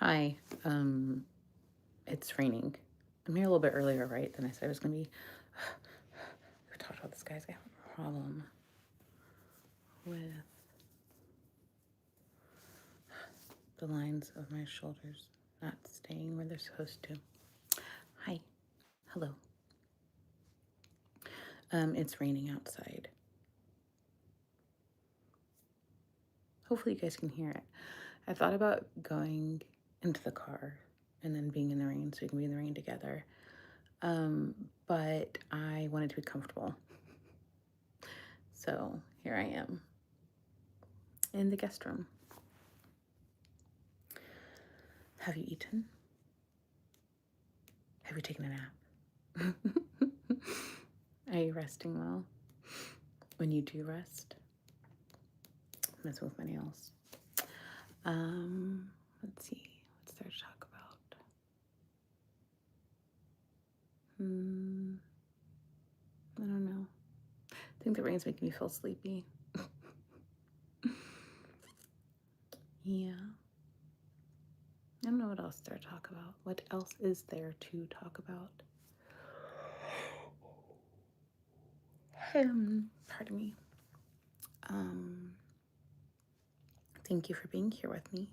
Hi, it's raining. I'm here a little bit earlier, right, than I said I was gonna be. We talked about this, guys. I have a problem with the lines of my shoulders not staying where they're supposed to. Hi, hello. It's raining outside. Hopefully you guys can hear it. I thought about going into the car and then being in the rain so we can be in the rain together. But I wanted to be comfortable. So here I am in the guest room. Have you eaten? Have you taken a nap? Are you resting well? When you do rest, I'm messing with my nails. Let's see. What's there to talk about? I don't know. I think the rain's making me feel sleepy. Yeah. I don't know what else there to talk about. What else is there to talk about? Pardon me. Thank you for being here with me.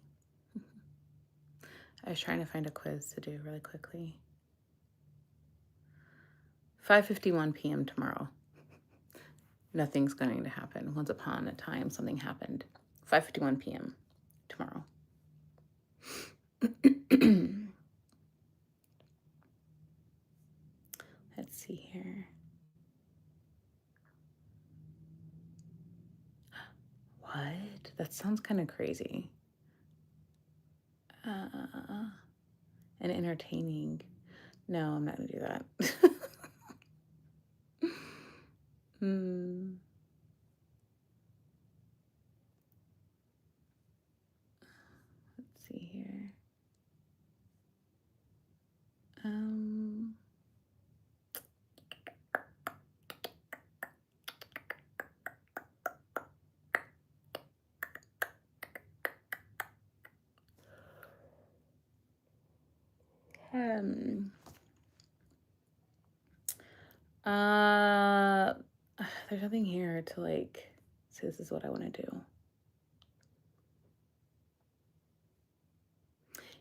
I was trying to find a quiz to do really quickly. 5:51 p.m. tomorrow. Nothing's going to happen. Once upon a time, something happened. 5:51 p.m. tomorrow. Let's see here. What? That sounds kind of crazy. And entertaining. No, I'm not going to do that. Let's see here. There's nothing here to say this is what I want to do.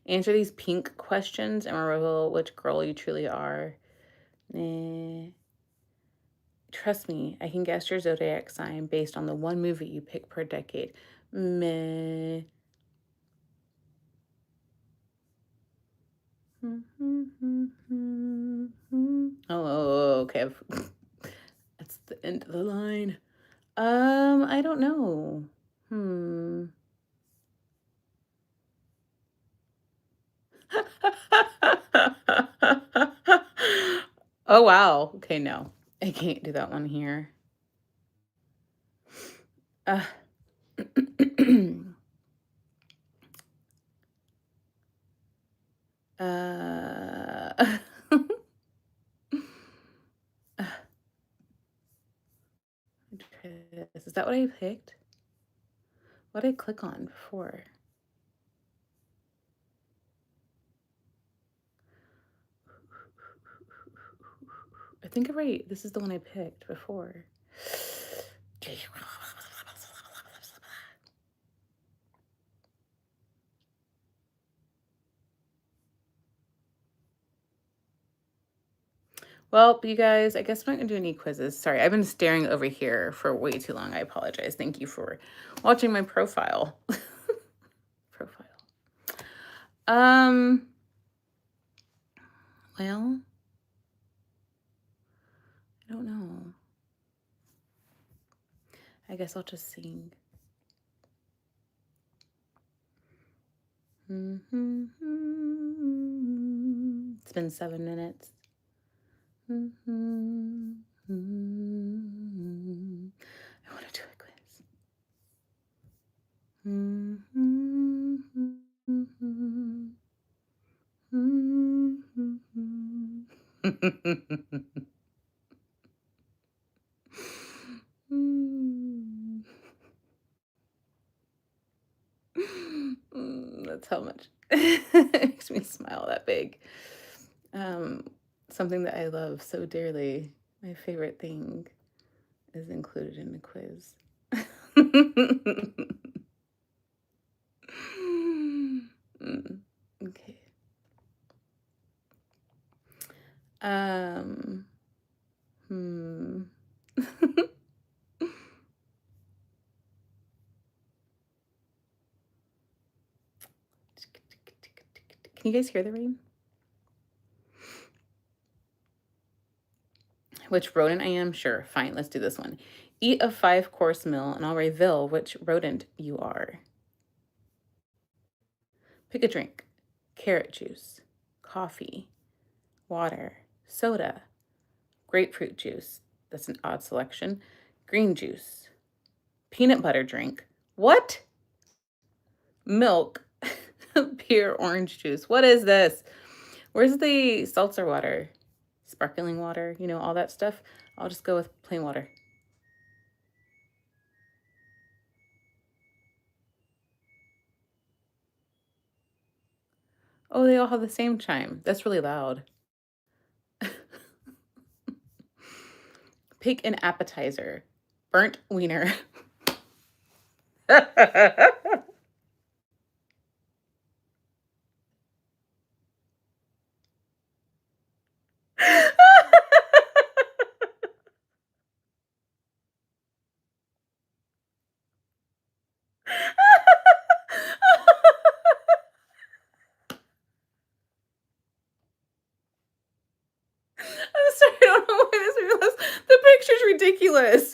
Answer these pink questions and reveal which girl you truly are. Nah. Trust me, I can guess your zodiac sign based on the one movie you pick per decade. Meh. Oh, okay. That's the end of the line. I don't know. Oh, wow. Okay, no. I can't do that one here. Is that what I picked? What did I click on before? I think I'm right. This is the one I picked before. Well, you guys, I guess I'm not going to do any quizzes. Sorry, I've been staring over here for way too long. I apologize. Thank you for watching my profile. Well, I don't know. I guess I'll just sing. It's been 7 minutes. I want to do a quiz. That's how much it makes me smile that big. Um, Something that I love so dearly, my favorite thing, is included in the quiz. Mm, okay. Um, hmm. Can you guys hear the rain? Which rodent I am? Sure, fine, let's do this one. Eat a five-course meal and I'll reveal which rodent you are. Pick a drink. Carrot juice, coffee, water, soda, grapefruit juice. That's an odd selection. Green juice, peanut butter drink. What? Milk, beer, orange juice. What is this? Where's the seltzer water? Sparkling water, all that stuff. I'll just go with plain water. Oh, they all have the same chime. That's really loud. Pick an appetizer. Burnt wiener. I'm sorry, I don't know why this made me laugh. The picture's ridiculous.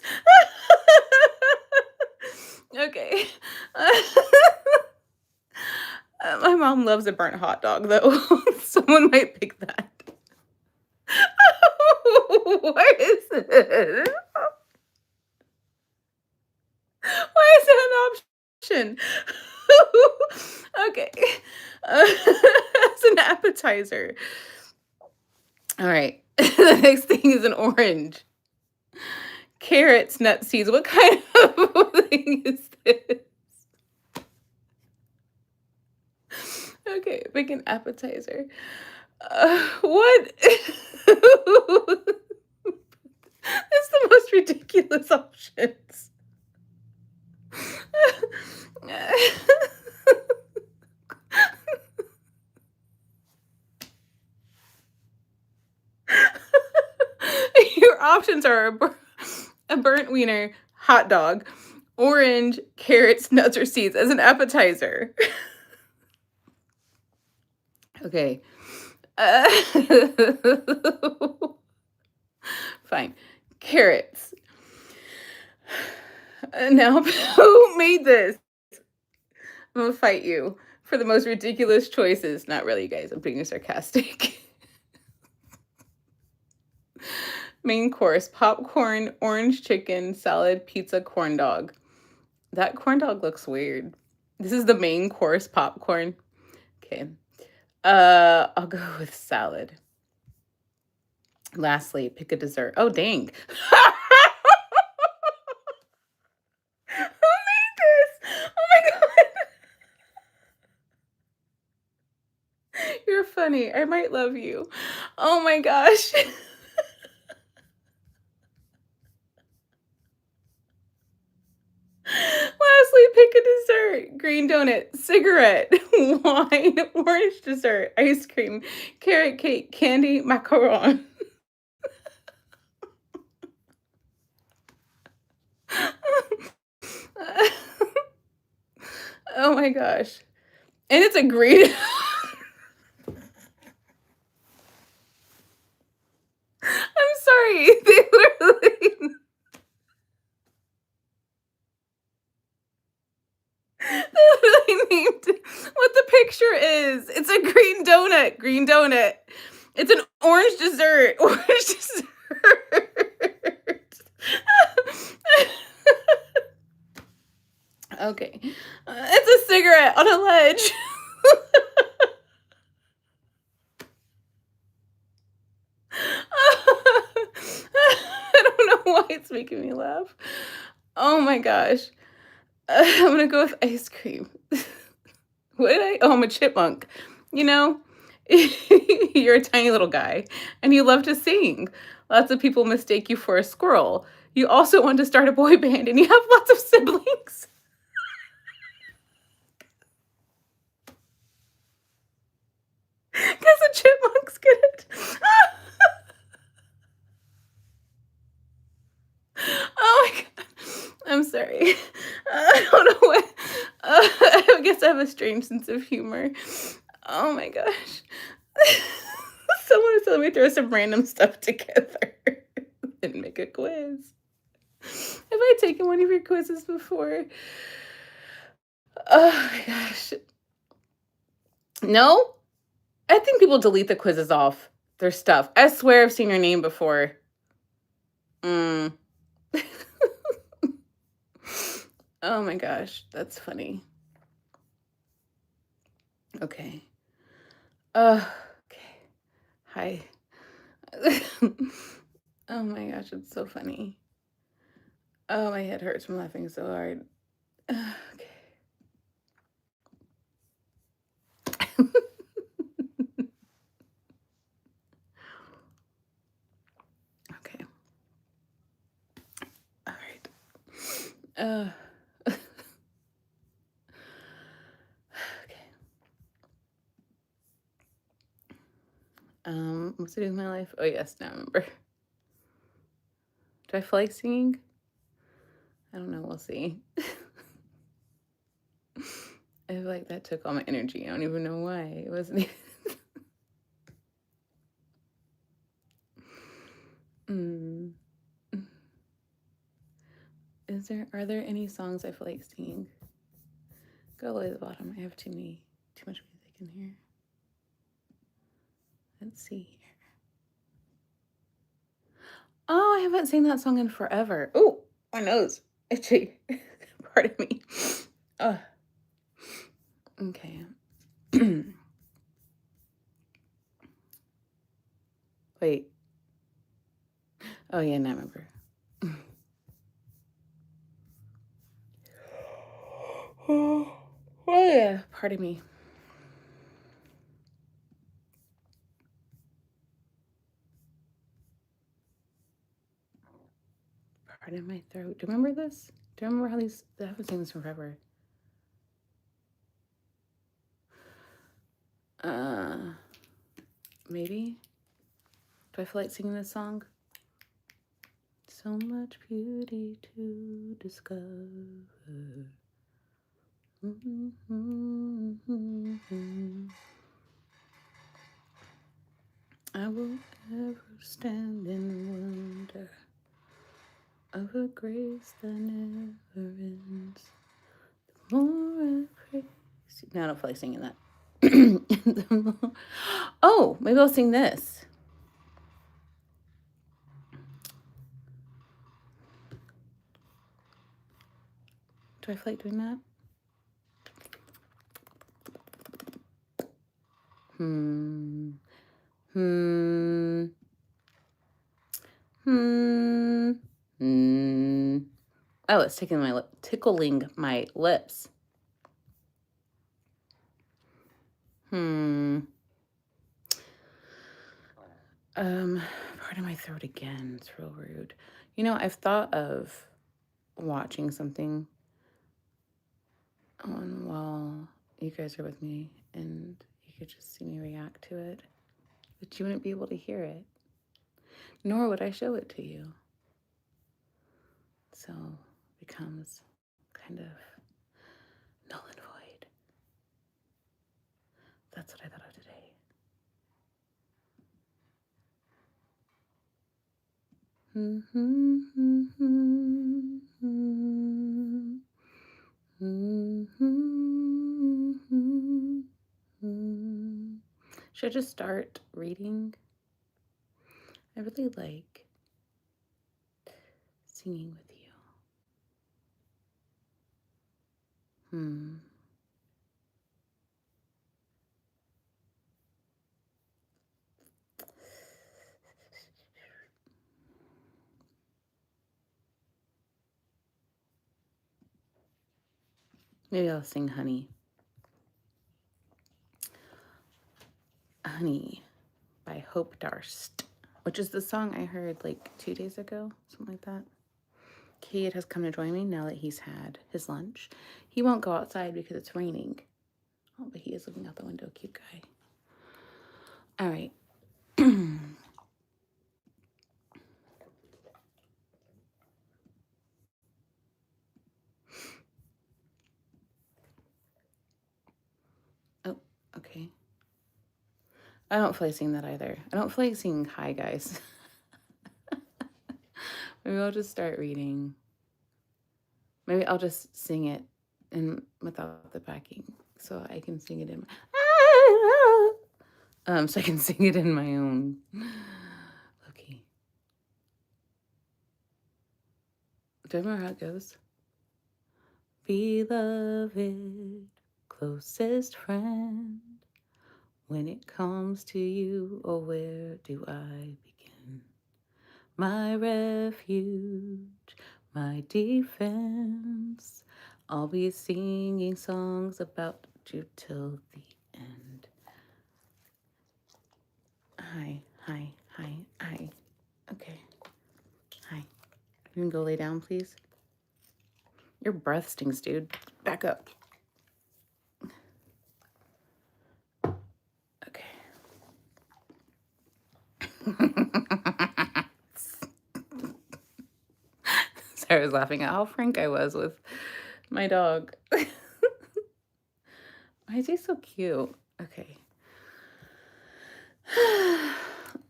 Okay. My mom loves a burnt hot dog, though. Someone might pick that. What is it? Why is it an option? Okay. As an appetizer. All right. The next thing is an orange. Carrots, nut seeds. What kind of thing is this? Okay, pick an appetizer. What? It's the most ridiculous options. Your options are a burnt wiener, hot dog, orange, carrots, nuts, or seeds as an appetizer. Okay. Uh, Fine. Carrots. Now, who made this? I'm gonna fight you for the most ridiculous choices. Not really, you guys. I'm being sarcastic. Main course: popcorn, orange chicken, salad, pizza, corn dog. That corn dog looks weird. This is the main course popcorn. Okay. I'll go with salad. Lastly, pick a dessert. Oh, dang. Who made this? Oh my god. You're funny. I might love you. Oh my gosh. Lastly, pick a dessert. Green donut, cigarette, wine, orange dessert, ice cream, carrot cake, candy, macaron. Oh my gosh. And it's a green. I'm sorry. They literally they literally named what the picture is. It's a green donut. Green donut. It's an orange dessert. Orange dessert. Okay. It's a cigarette on a ledge. I don't know why it's making me laugh. Oh my gosh. I'm gonna go with ice cream. What did I oh, I'm a chipmunk. You know, you're a tiny little guy, and you love to sing. Lots of people mistake you for a squirrel. You also want to start a boy band, and you have lots of siblings. Because the chipmunks get it. Oh my god. I'm sorry. I don't know what I guess I have a strange sense of humor. Oh my gosh. Someone is telling me throw some random stuff together and make a quiz. Have I taken one of your quizzes before? Oh my gosh. No? I think people delete the quizzes off their stuff. I swear I've seen your name before. Mm. Oh my gosh, that's funny. Okay. Okay. Hi. Oh my gosh, it's so funny. Oh, my head hurts from laughing so hard. Okay. Okay. All right. Uh, okay. What's I doing with my life? Oh yes, now I remember. Do I feel like singing? I don't know. We'll see. I feel like that took all my energy. I don't even know why. It wasn't. Mm. Are there any songs I feel like singing? Go all the way to the bottom. I have too much music in here. Let's see. Oh, I haven't seen that song in forever. Oh, my nose. Itchy. Pardon me. Ugh. Okay. Wait. Oh yeah, now I remember. Oh yeah. Pardon me. Pardon my throat. Do you remember this? Do you remember how these? I haven't seen this in forever. Uh, maybe. Do I feel like singing this song? So much beauty to discover. I will ever stand in wonder of a grace that never ends. The more I praise you. No, I don't feel like singing that. Oh, maybe I'll sing this. Do I feel like doing that? Hmm. Hmm. Hmm. Hmm. Oh, it's tickling my lips. Hmm. Pardon my throat again. It's real rude. You know, I've thought of watching something on while you guys are with me and you could just see me react to it, but you wouldn't be able to hear it, nor would I show it to you. So it becomes kind of null and void. That's what I thought of today. Should I just start reading? I really like singing with you. Maybe I'll sing Honey. Honey by Hope Darst, which is the song I heard like 2 days ago, something like that. Cade has come to join me now that he's had his lunch. He won't go outside because it's raining. Oh, but he is looking out the window. Cute guy. All right. Oh, okay. I don't feel like singing that either. I don't feel like singing hi, guys. Maybe I'll just start reading. Maybe I'll just sing it and without the backing, so I can sing it in my so I can sing it in my own. Okay. Do I remember how it goes? Beloved, closest friend, when it comes to you, oh, where do I begin? My refuge, my defense, I'll be singing songs about you till the end. Hi, hi, hi, hi. Okay. Hi. You can go lay down, please. Your breath stinks, dude. Back up. Okay. Sorry, I was laughing at how frank I was with my dog. Why is he so cute? Okay.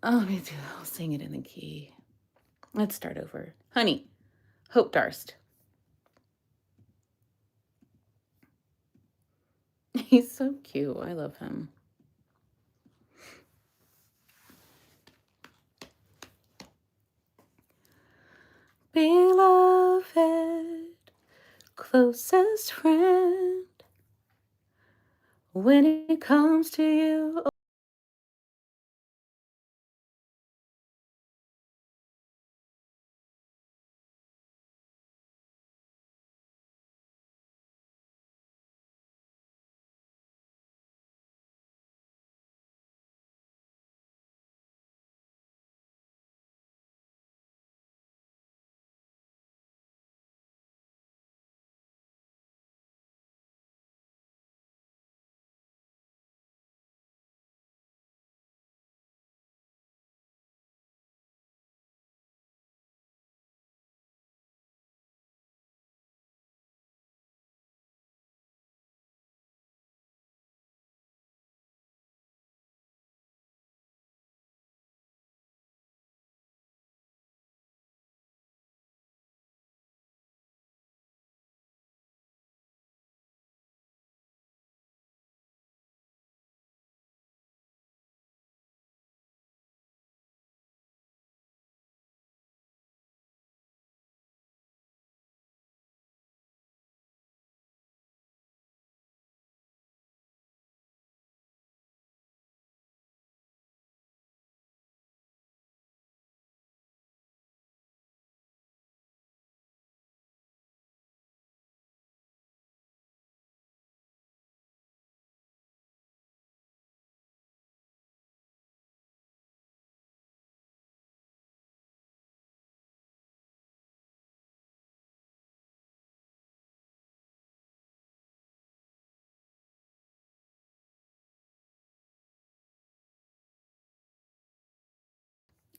I'll sing it in the key. Let's start over. Honey, Hope Darst. He's so cute. I love him. Beloved, closest friend, when it comes to you.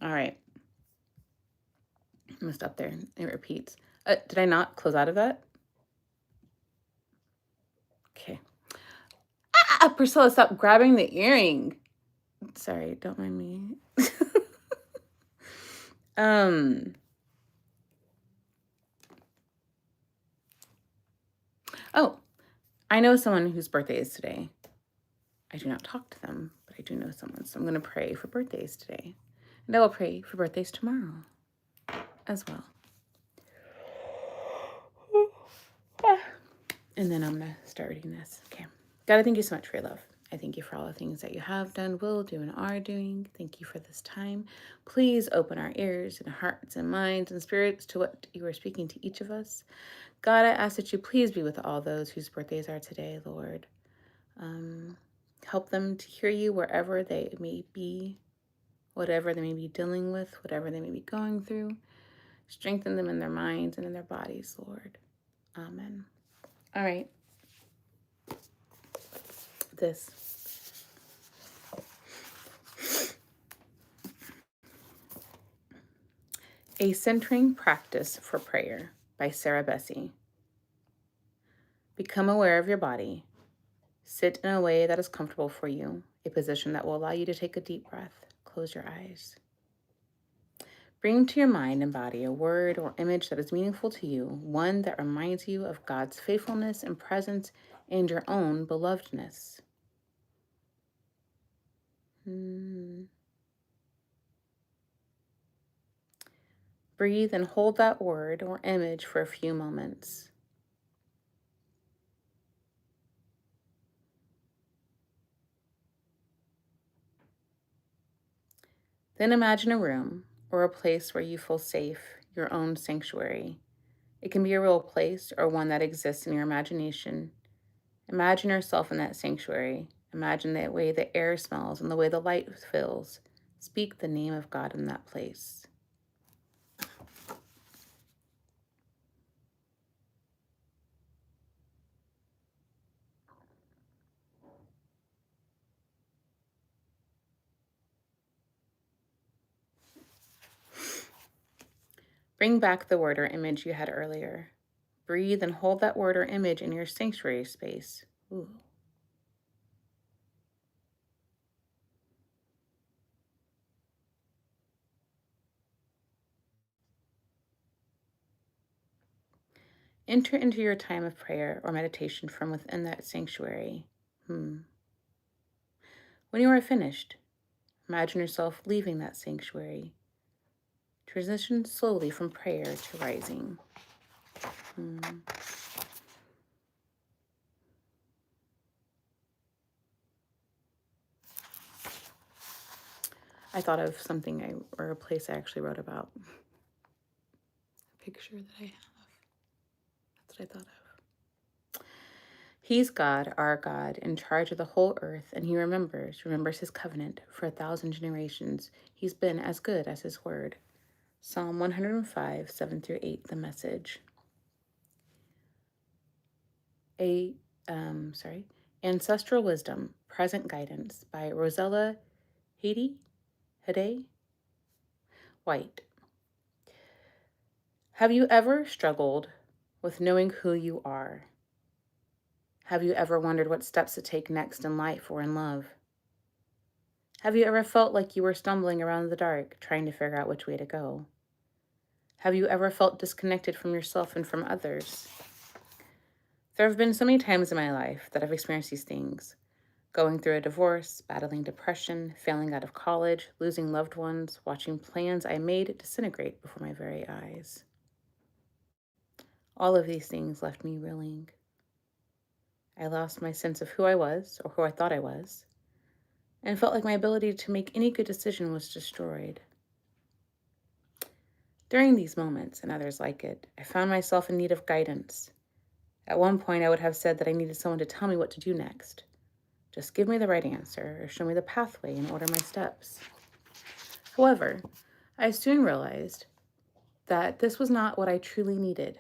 All right. I'm going to stop there. It repeats. Did I not close out of that? Okay. Priscilla, stop grabbing the earring. Sorry, don't mind me. um. Oh, I know someone whose birthday is today. I do not talk to them, but I do know someone. So I'm going to pray for birthdays today. And I will pray for birthdays tomorrow as well. And then I'm going to start reading this. Okay. God, I thank you so much for your love. I thank you for all the things that you have done, will do, and are doing. Thank you for this time. Please open our ears and hearts and minds and spirits to what you are speaking to each of us. God, I ask that you please be with all those whose birthdays are today, Lord. Help them to hear you wherever they may be, whatever they may be dealing with, whatever they may be going through. Strengthen them in their minds and in their bodies, Lord. Amen. All right. This. A Centering Practice for Prayer by Sarah Bessey. Become aware of your body. Sit in a way that is comfortable for you, a position that will allow you to take a deep breath. Close your eyes. Bring to your mind and body a word or image that is meaningful to you, one that reminds you of God's faithfulness and presence and your own belovedness. Breathe and hold that word or image for a few moments. Then imagine a room or a place where you feel safe, your own sanctuary. It can be a real place or one that exists in your imagination. Imagine yourself in that sanctuary. Imagine the way the air smells and the way the light feels. Speak the name of God in that place. Bring back the word or image you had earlier. Breathe and hold that word or image in your sanctuary space. Ooh. Enter into your time of prayer or meditation from within that sanctuary. When you are finished, imagine yourself leaving that sanctuary. Transition slowly from prayer to rising. I thought of something or a place I actually wrote about. A picture that I have. That's what I thought of. He's God, our God, in charge of the whole earth, and he remembers his covenant for 1,000 generations. He's been as good as his word. Psalm 105, 7-8, the Message. Ancestral Wisdom, Present Guidance by Rosella Hede White. Have you ever struggled with knowing who you are? Have you ever wondered what steps to take next in life or in love? Have you ever felt like you were stumbling around in the dark, trying to figure out which way to go? Have you ever felt disconnected from yourself and from others? There have been so many times in my life that I've experienced these things. Going through a divorce, battling depression, failing out of college, losing loved ones, watching plans I made disintegrate before my very eyes. All of these things left me reeling. I lost my sense of who I was, or who I thought I was, and felt like my ability to make any good decision was destroyed. During these moments, and others like it, I found myself in need of guidance. At one point, I would have said that I needed someone to tell me what to do next. Just give me the right answer or show me the pathway and order my steps. However, I soon realized that this was not what I truly needed.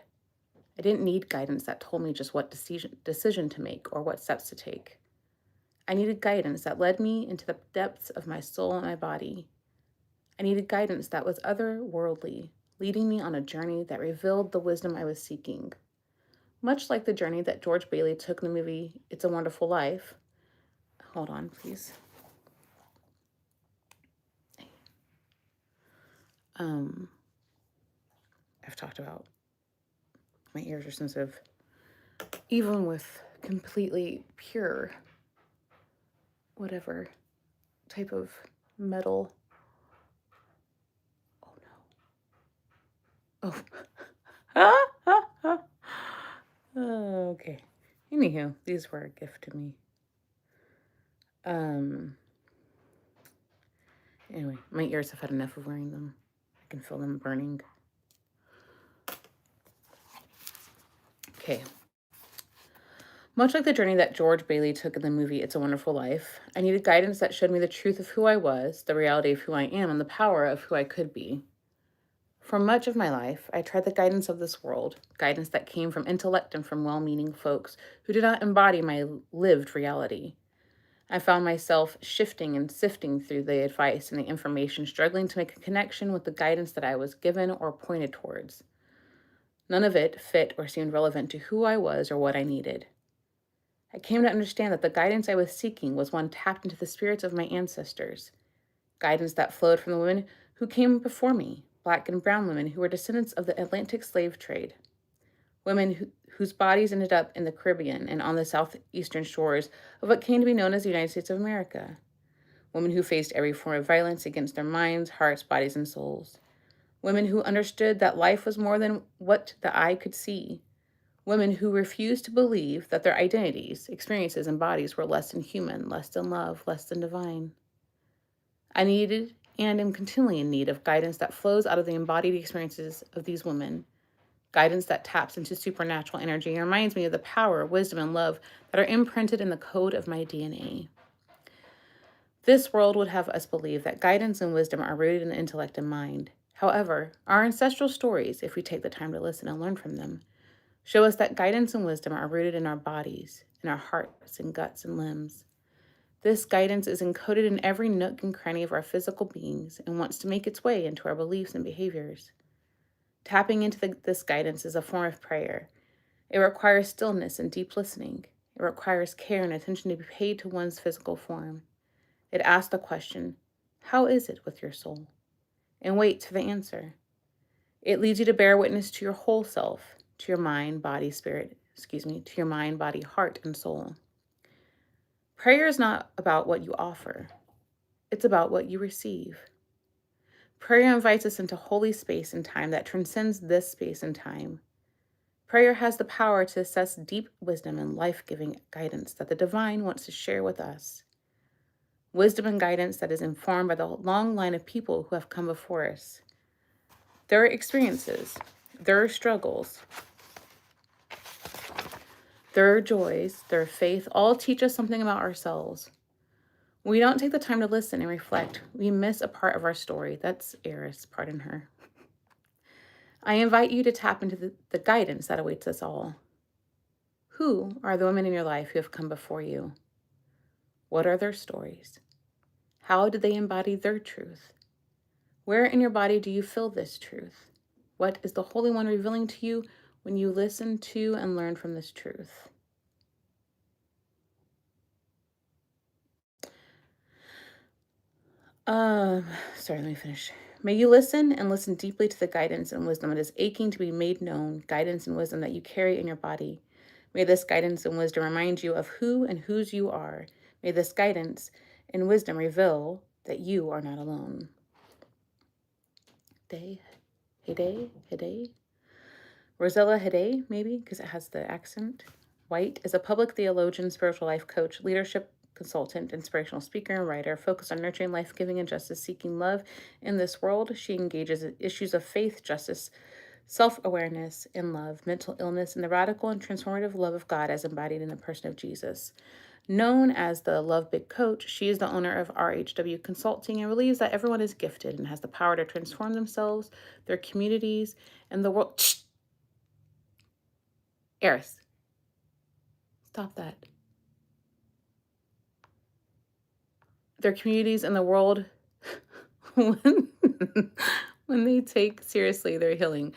I didn't need guidance that told me just what decision to make or what steps to take. I needed guidance that led me into the depths of my soul and my body. I needed guidance that was otherworldly, leading me on a journey that revealed the wisdom I was seeking. Much like the journey that George Bailey took in the movie It's a Wonderful Life. Hold on, please. I've talked about my ears are sensitive. Even with completely pure, whatever type of metal. Oh no. Oh. Okay. Anywho, these were a gift to me. Anyway, my ears have had enough of wearing them. I can feel them burning. Okay. Much like the journey that George Bailey took in the movie It's a Wonderful Life, I needed guidance that showed me the truth of who I was, the reality of who I am, and the power of who I could be. For much of my life, I tried the guidance of this world, guidance that came from intellect and from well meaning folks who did not embody my lived reality. I found myself shifting and sifting through the advice and the information, struggling to make a connection with the guidance that I was given or pointed towards. None of it fit or seemed relevant to who I was or what I needed. I came to understand that the guidance I was seeking was one tapped into the spirits of my ancestors, guidance that flowed from the women who came before me, black and brown women who were descendants of the Atlantic slave trade, women whose bodies ended up in the Caribbean and on the southeastern shores of what came to be known as the United States of America, women who faced every form of violence against their minds, hearts, bodies, and souls, women who understood that life was more than what the eye could see, women who refused to believe that their identities, experiences, and bodies were less than human, less than love, less than divine. I needed and am continually in need of guidance that flows out of the embodied experiences of these women, guidance that taps into supernatural energy and reminds me of the power, wisdom, and love that are imprinted in the code of my DNA. This world would have us believe that guidance and wisdom are rooted in intellect and mind. However, our ancestral stories, if we take the time to listen and learn from them, show us that guidance and wisdom are rooted in our bodies, in our hearts and guts and limbs. This guidance is encoded in every nook and cranny of our physical beings and wants to make its way into our beliefs and behaviors. Tapping into this guidance is a form of prayer. It requires stillness and deep listening. It requires care and attention to be paid to one's physical form. It asks the question, how is it with your soul? And waits for the answer. It leads you to bear witness to your whole self, to your mind, body, to your mind, body, heart, and soul. Prayer is not about what you offer. It's about what you receive. Prayer invites us into holy space and time that transcends this space and time. Prayer has the power to assess deep wisdom and life-giving guidance that the divine wants to share with us. Wisdom and guidance that is informed by the long line of people who have come before us. Their experiences, their struggles, their joys, their faith, all teach us something about ourselves. When we don't take the time to listen and reflect, we miss a part of our story. That's Eris, pardon her. I invite you to tap into the guidance that awaits us all. Who are the women in your life who have come before you? What are their stories? How did they embody their truth? Where in your body do you feel this truth? What is the Holy One revealing to you when you listen to and learn from this truth? Let me finish. May you listen and listen deeply to the guidance and wisdom that is aching to be made known, guidance and wisdom that you carry in your body. May this guidance and wisdom remind you of who and whose you are. May this guidance and wisdom reveal that you are not alone. Hede. Rosella Hede, maybe, because it has the accent. White is a public theologian, spiritual life coach, leadership consultant, inspirational speaker, and writer focused on nurturing life-giving and justice-seeking love in this world. She engages in issues of faith, justice, self-awareness, and love, mental illness, and the radical and transformative love of God as embodied in the person of Jesus. Known as the Love Big Coach, she is the owner of RHW Consulting and believes that everyone is gifted and has the power to transform themselves, their communities, and the world. Eris, stop that. Their communities and the world when, when they take seriously their healing.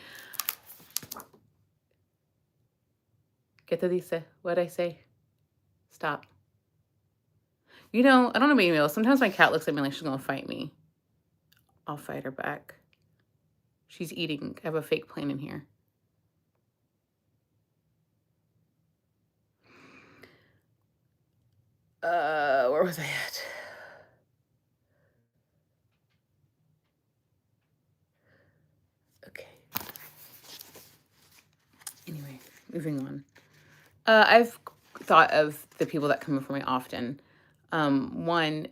¿Qué te dice? What'd I say? Stop. You know, I don't know about you, sometimes my cat looks at me like she's gonna fight me. I'll fight her back. She's eating. I have a fake plane in here. Where was I at? Okay. Anyway, moving on. I've thought of the people that come before me often. One,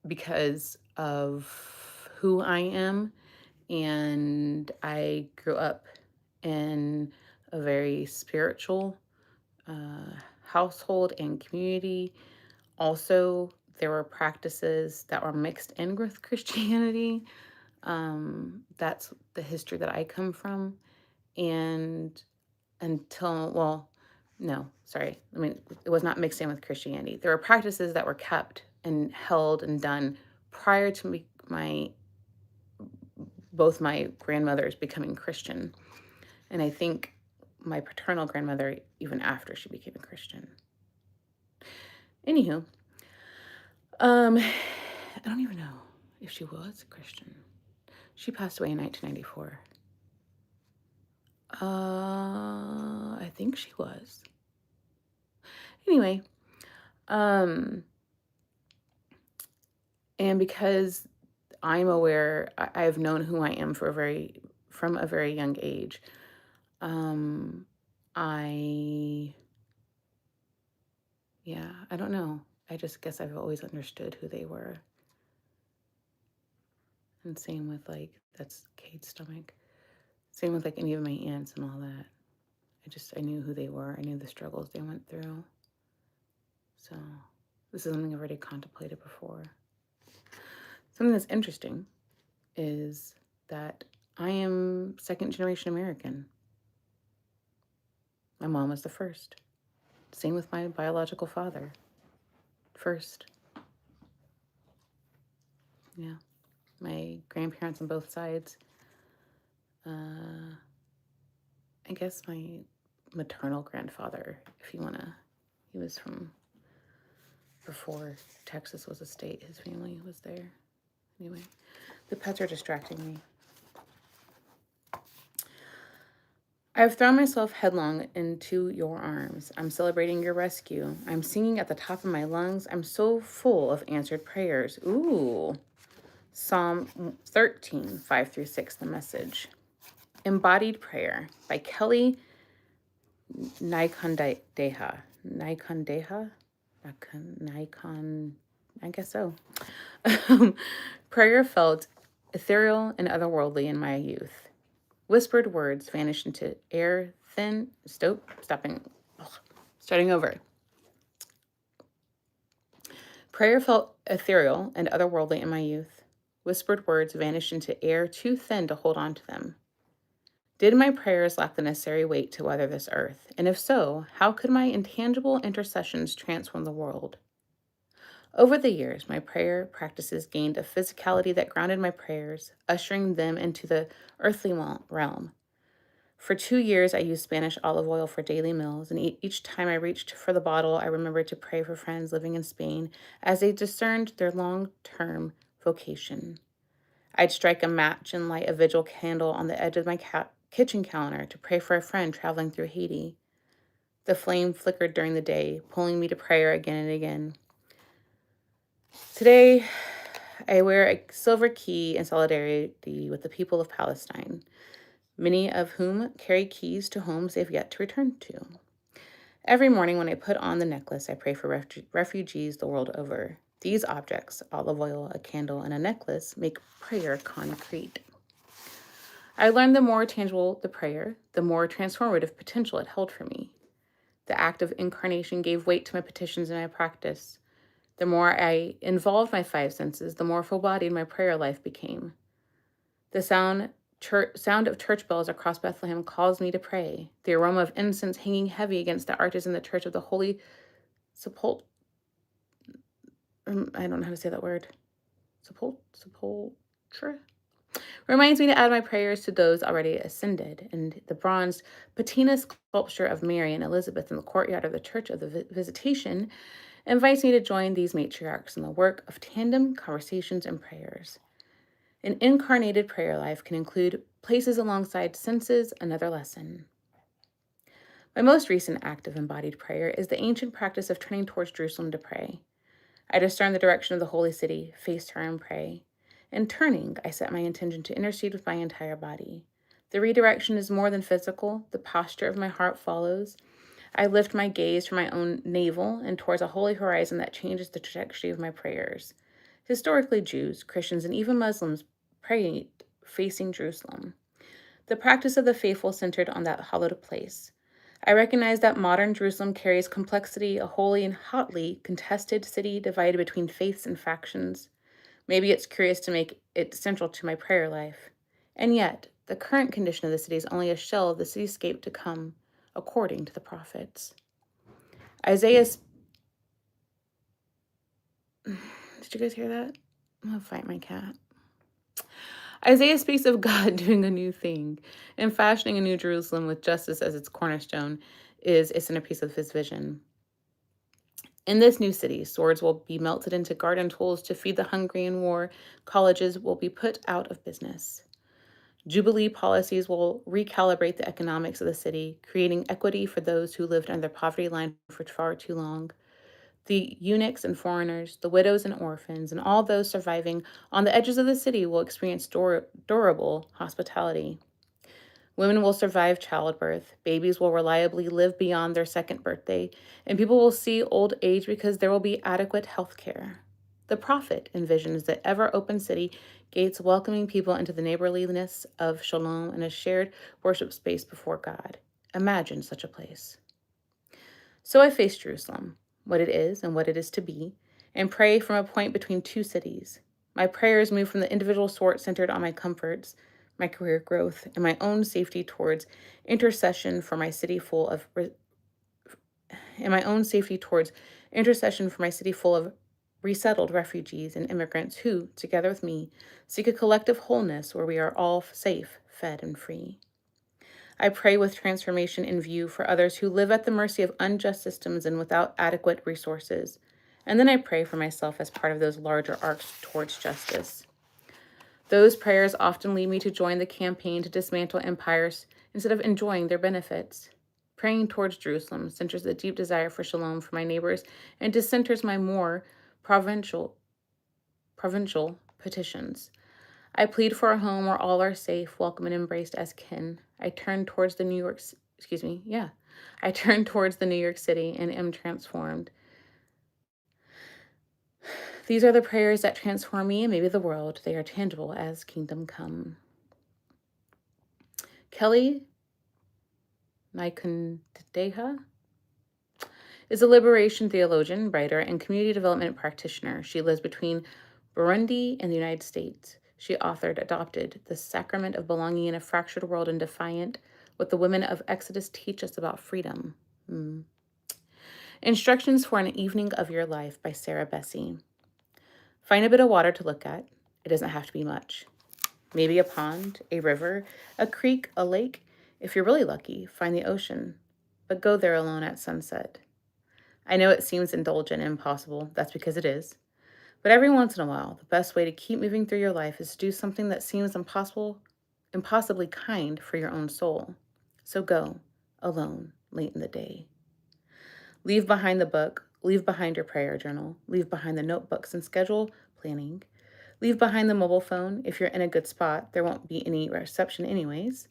because of who I am, and I grew up in a very spiritual household and community. Also, there were practices that were mixed in with Christianity. That's the history that I come from. And until, well, no, sorry. I mean, it was not mixed in with Christianity. There were practices that were kept and held and done prior to my both my grandmothers becoming Christian. And I think my paternal grandmother even after she became a Christian. Anywho, I don't even know if she was a Christian. She passed away in 1994. I think she was. Anyway, um, and because I'm aware, I've known who I am from a very young age. Um, I, yeah, I don't know. I just guess I've always understood who they were. And same with like, that's Kate's stomach. Same with like any of my aunts and all that. I knew who they were. I knew the struggles they went through. So this is something I've already contemplated before. Something that's interesting is that I am second generation American. My mom was the first. Same with my biological father. First. Yeah. My grandparents on both sides. I guess my maternal grandfather, if you want to, he was from before Texas was a state. His family was there. Anyway, the pets are distracting me. I've thrown myself headlong into your arms. I'm celebrating your rescue. I'm singing at the top of my lungs. I'm so full of answered prayers. Ooh. Psalm 13, 5 through 6, the message. Embodied Prayer by Kelly Nikondeha. Nikondeha? Nikon, I guess so. Prayer felt ethereal and otherworldly in my youth. Whispered words vanished into air, starting over. Prayer felt ethereal and otherworldly in my youth. Whispered words vanished into air too thin to hold on to them. Did my prayers lack the necessary weight to weather this earth? And if so, how could my intangible intercessions transform the world? Over the years, my prayer practices gained a physicality that grounded my prayers, ushering them into the earthly realm. For 2 years, I used Spanish olive oil for daily meals, and each time I reached for the bottle, I remembered to pray for friends living in Spain as they discerned their long-term vocation. I'd strike a match and light a vigil candle on the edge of my kitchen counter to pray for a friend traveling through Haiti. The flame flickered during the day, pulling me to prayer again and again. Today, I wear a silver key in solidarity with the people of Palestine, many of whom carry keys to homes they've yet to return to. Every morning when I put on the necklace, I pray for refugees the world over. These objects, olive oil, a candle, and a necklace, make prayer concrete. I learned the more tangible the prayer, the more transformative potential it held for me. The act of incarnation gave weight to my petitions and my practice. The more I involved my 5 senses, the more full-bodied my prayer life became. The sound of church bells across Bethlehem calls me to pray. The aroma of incense hanging heavy against the arches in the church of the Holy Sepulchre. I don't know how to say that word. Sepulchre? Reminds me to add my prayers to those already ascended, and the bronze patina sculpture of Mary and Elizabeth in the courtyard of the Church of the Visitation invites me to join these matriarchs in the work of tandem conversations and prayers. An incarnated prayer life can include places alongside senses, another lesson. My most recent act of embodied prayer is the ancient practice of turning towards Jerusalem to pray. I discern the direction of the holy city, face her and pray. In turning, I set my intention to intercede with my entire body. The redirection is more than physical. The posture of my heart follows. I lift my gaze from my own navel and towards a holy horizon that changes the trajectory of my prayers. Historically, Jews, Christians, and even Muslims prayed facing Jerusalem. The practice of the faithful centered on that hallowed place. I recognize that modern Jerusalem carries complexity, a holy and hotly contested city divided between faiths and factions. Maybe it's curious to make it central to my prayer life. And yet, the current condition of the city is only a shell of the cityscape to come, according to the prophets. Isaiah. Did you guys hear that? I'm gonna fight my cat. Isaiah speaks of God doing a new thing and fashioning a new Jerusalem with justice as its cornerstone is a centerpiece of his vision. In this new city, swords will be melted into garden tools to feed the hungry in war. Colleges will be put out of business. Jubilee policies will recalibrate the economics of the city, creating equity for those who lived under the poverty line for far too long. The eunuchs and foreigners, the widows and orphans, and all those surviving on the edges of the city will experience durable hospitality. Women will survive childbirth, babies will reliably live beyond their second birthday, and people will see old age because there will be adequate health care. The prophet envisions the ever open city gates welcoming people into the neighborliness of shalom and a shared worship space before God. Imagine such a place. So I face Jerusalem, what it is and what it is to be, and pray from a point between two cities. My prayers move from the individual sort centered on my comforts, my career growth, and my own safety towards intercession for my city full of resettled refugees and immigrants who, together with me, seek a collective wholeness where we are all safe, fed, and free. I pray with transformation in view for others who live at the mercy of unjust systems and without adequate resources. And then I pray for myself as part of those larger arcs towards justice. Those prayers often lead me to join the campaign to dismantle empires instead of enjoying their benefits. Praying towards Jerusalem centers a deep desire for shalom for my neighbors and dissenters my more provincial petitions. I plead for a home where all are safe, welcome, and embraced as kin. I turn towards the New York City and am transformed. These are the prayers that transform me and maybe the world. They are tangible as kingdom come. Kelly Naikundeha is a liberation theologian, writer, and community development practitioner. She lives between Burundi and the United States. She adopted The Sacrament of Belonging in a Fractured World and Defiant, What the Women of Exodus Teach Us About Freedom. Instructions for an Evening of Your Life by Sarah Bessey. Find a bit of water to look at. It doesn't have to be much. Maybe a pond, a river, a creek, a lake. If you're really lucky, find the ocean. But go there alone at sunset. I know it seems indulgent and impossible. That's because it is. But every once in a while, the best way to keep moving through your life is to do something that seems impossibly kind for your own soul. So go, alone, late in the day. Leave behind the book, leave behind your prayer journal, leave behind the notebooks and schedule planning. Leave behind the mobile phone. If you're in a good spot, there won't be any reception anyways.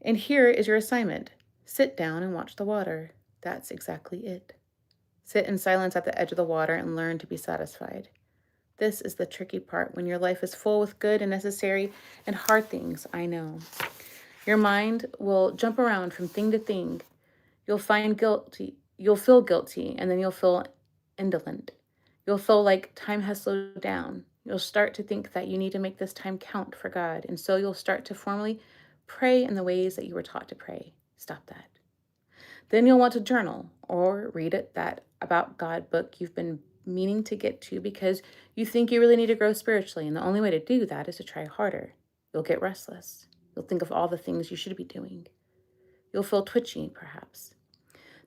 And here is your assignment. Sit down and watch the water. That's exactly it. Sit in silence at the edge of the water and learn to be satisfied. This is the tricky part when your life is full with good and necessary and hard things, I know. Your mind will jump around from thing to thing. You'll feel guilty, and then you'll feel indolent. You'll feel like time has slowed down. You'll start to think that you need to make this time count for God, and so you'll start to formally pray in the ways that you were taught to pray. Stop that. Then you'll want to journal or read that about God book you've been meaning to get to because you think you really need to grow spiritually, and the only way to do that is to try harder. You'll get restless. You'll think of all the things you should be doing. You'll feel twitchy, perhaps.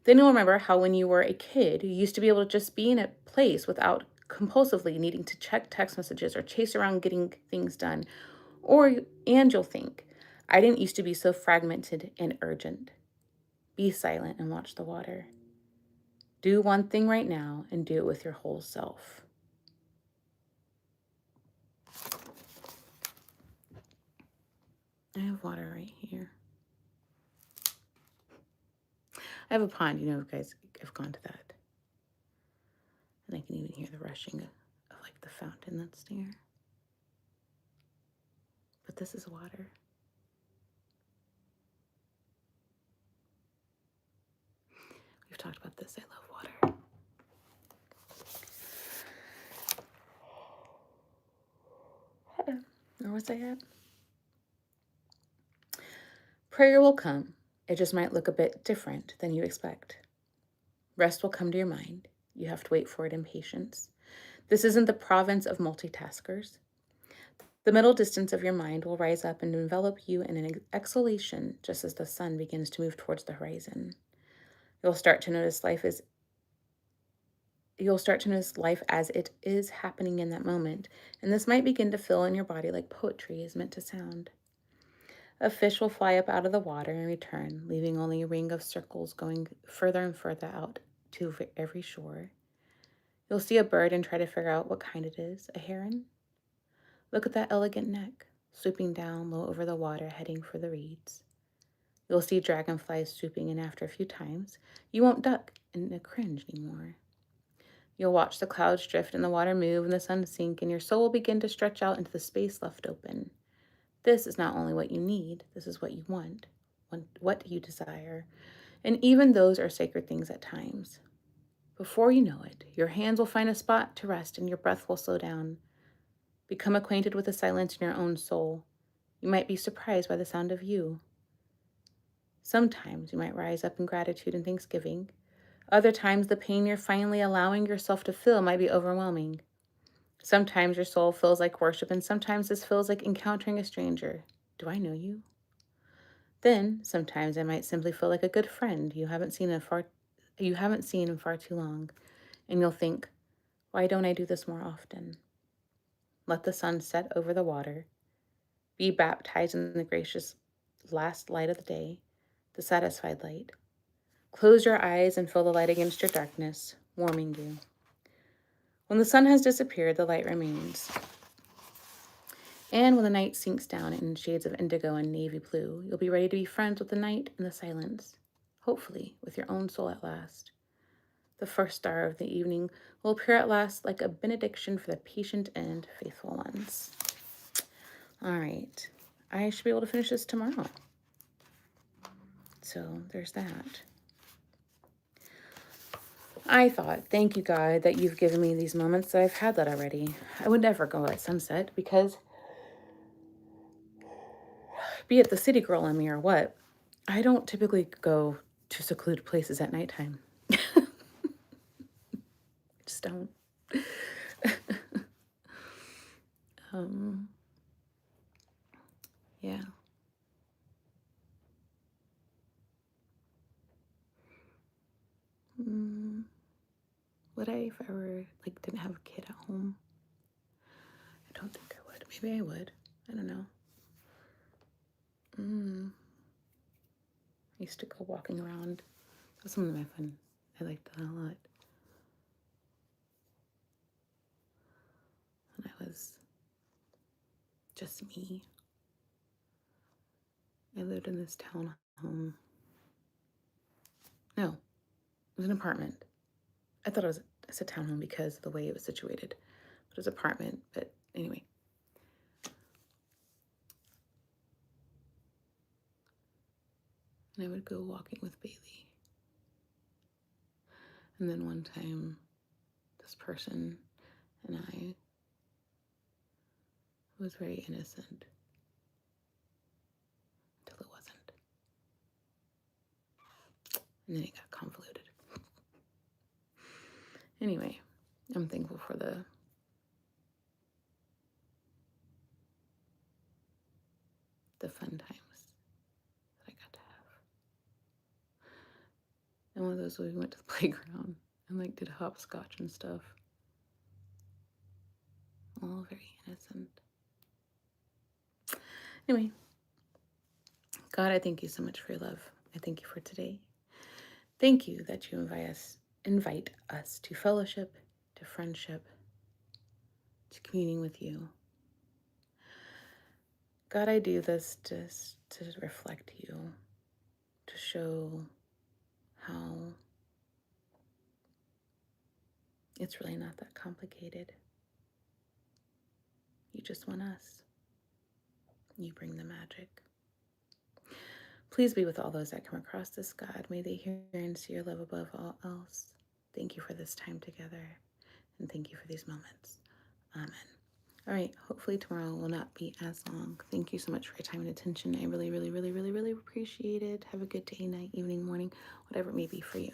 Then you'll remember how when you were a kid, you used to be able to just be in a place without compulsively needing to check text messages or chase around getting things done. And you'll think, I didn't used to be so fragmented and urgent. Be silent and watch the water. Do one thing right now and do it with your whole self. I have water right here. I have a pond, you guys have gone to that. And I can even hear the rushing of like the fountain that's there. But this is water. we've talked about this. I love water. Where was I at? Prayer will come. It just might look a bit different than you expect. Rest will come to your mind. You have to wait for it in patience. This isn't the province of multitaskers. The middle distance of your mind will rise up and envelop you in an exhalation just as the sun begins to move towards the horizon. You'll start to notice life as it is happening in that moment, and this might begin to feel in your body like poetry is meant to sound. A fish will fly up out of the water and return, leaving only a ring of circles going further and further out to every shore. You'll see a bird and try to figure out what kind it is. A heron? Look at that elegant neck, swooping down low over the water, heading for the reeds. You'll see dragonflies swooping in after a few times. You won't duck and cringe anymore. You'll watch the clouds drift and the water move and the sun sink, and your soul will begin to stretch out into the space left open. This is not only what you need, this is what you want, what you desire. And even those are sacred things at times. Before you know it, your hands will find a spot to rest and your breath will slow down. Become acquainted with the silence in your own soul. You might be surprised by the sound of you. Sometimes you might rise up in gratitude and thanksgiving. Other times, the pain you're finally allowing yourself to feel might be overwhelming. Sometimes your soul feels like worship, and sometimes this feels like encountering a stranger. Do I know you? Then, sometimes it might simply feel like a good friend you haven't seen in far too long, and you'll think, why don't I do this more often? Let the sun set over the water. Be baptized in the gracious last light of the day, the satisfied light. Close your eyes and feel the light against your darkness, warming you. When the sun has disappeared, the light remains. And when the night sinks down in shades of indigo and navy blue, you'll be ready to be friends with the night and the silence, hopefully with your own soul at last. The first star of the evening will appear at last like a benediction for the patient and faithful ones. All right, I should be able to finish this tomorrow. So there's that. I thought, thank you, God, that you've given me these moments that I've had that already. I would never go at sunset because, be it the city girl in me or what, I don't typically go to secluded places at nighttime. I just don't. Yeah. Would I if I were, didn't have a kid at home? I don't think I would. Maybe I would. I don't know. I used to go walking around. That was some of my fun. I liked that a lot. When I was just me. I lived in this town home. No, it was an apartment. I thought I said townhome because of the way it was situated. But it was apartment, but anyway. And I would go walking with Bailey. And then one time, this person and I was very innocent until it wasn't. And then it got convoluted. Anyway, I'm thankful for the fun times that I got to have. And one of those we went to the playground and did hopscotch and stuff. All very innocent. Anyway, God, I thank you so much for your love. I thank you for today. Thank you that you invite us to fellowship, to friendship, to communing with you. God, I do this just to reflect you, to show how it's really not that complicated. You just want us. You bring the magic. Please be with all those that come across this, God. May they hear and see your love above all else. Thank you for this time together, and thank you for these moments. Amen. All right, hopefully tomorrow will not be as long. Thank you so much for your time and attention. I really, really, really, really, really appreciate it. Have a good day, night, evening, morning, whatever it may be for you.